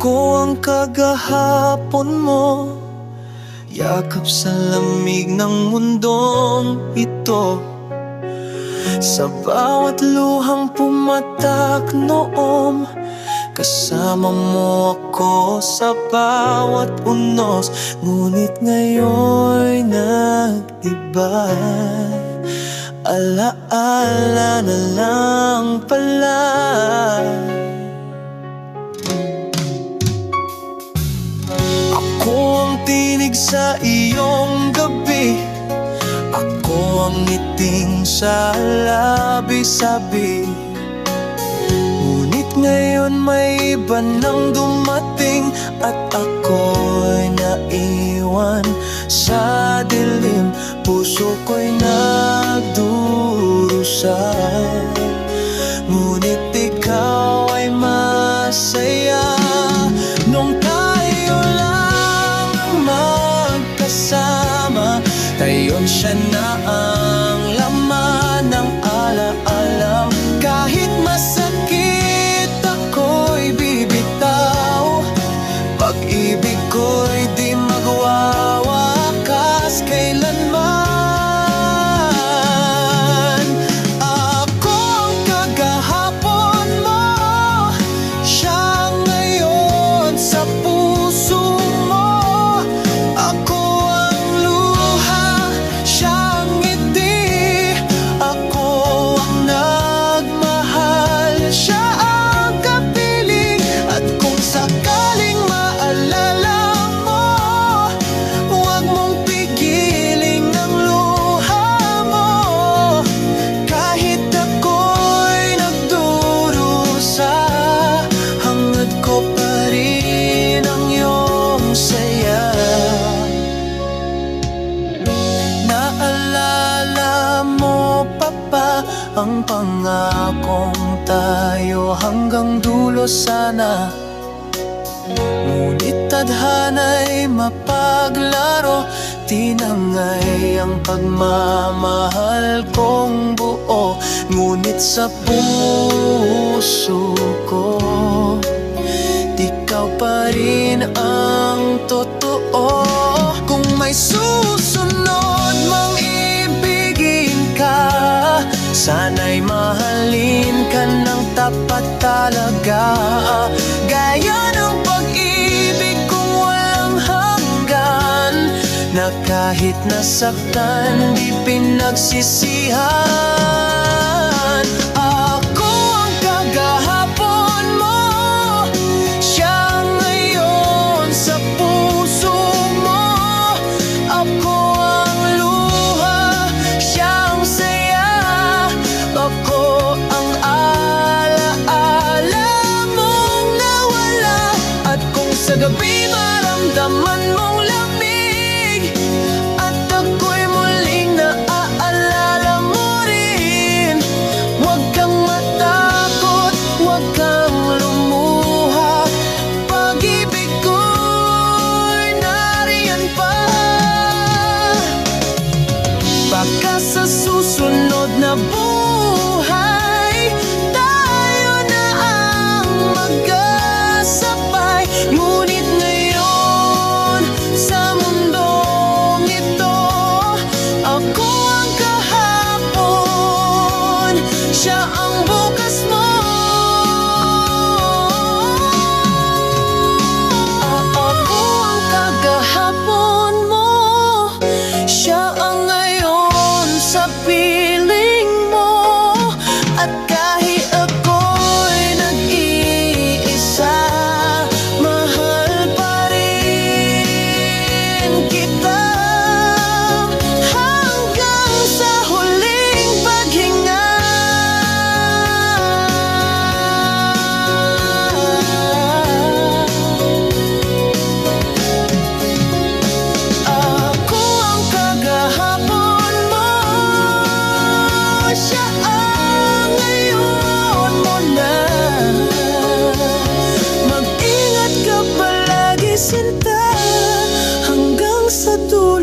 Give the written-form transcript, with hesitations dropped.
Ako ang kagahapon mo, yakap sa lamig ng mundong ito. Sa bawat luhang pumatak noon, kasama mo ako sa bawat unos. Ngunit ngayon'y nag-iba, alaala na lang pala. Ako ang tinig sa iyong gabi, ako ang ngiting sa labi-sabi. Ngunit ngayon may iba nang dumating, at ako'y naiwan sa dilim. Puso ko'y nagdurusa, ngunit ikaw ay masaya. Nung tayo lang magkasama, ngayon siya na ang laman ng alaala. Kahit masakit ako'y bibitaw, pag-ibig ko'y di magwawakas kailanman. Ako ang kagahapon mo, siya ngayon sa puso mo. Ako ang luha, siya ang ngiti. Ako ang nagmahal, siya ang kapiling. At kung sakaling maalala mo, huwag mong pigiling ang luha mo. Kahit ako'y nagdurusa, hangad ko pa rin ang iyong saya. Naalala mo pa ba ang pangakong tayo hanggang dulo sana? Ngunit tadhana'y mapaglaro, tinangay ang pagmamahal kong buo. Ngunit sa puso ko, ikaw pa rin ang totoo. Kung may susunod mang ibigin ka, sana'y mahalin ka ng tapat talaga. Gaya ng pag-ibig kong walang hanggan, na kahit nasaktan di pinagsisihan. Ako ang kagahapon mo, siya ngayon sa puso mo. Ako ang luha, siya ang saya. Ako ang alaala mong nawala. At kung sa gabi maramdaman mong lamig, at ako'y muling naaalala mo rin, huwag kang matakot, huwag kang lumuha. Pag-ibig ko'y nariyan pa. Baka sa susunod na buhay, tayo na ang magkasabay. Ngunit ngayon sa mundong ito, ako ang kahapon, siya ang bukas mo. Ako ang kagahapon mo, siya ang ngayon sa piling mo. At kahit ako'y nag-iisa, mahal pa rin kita hanggang sa huling paghinga. Ako ang kagahapon mo, siya ang ngayon mo na. Mag-ingat ka palagi, sinta, hanggang sa dulo.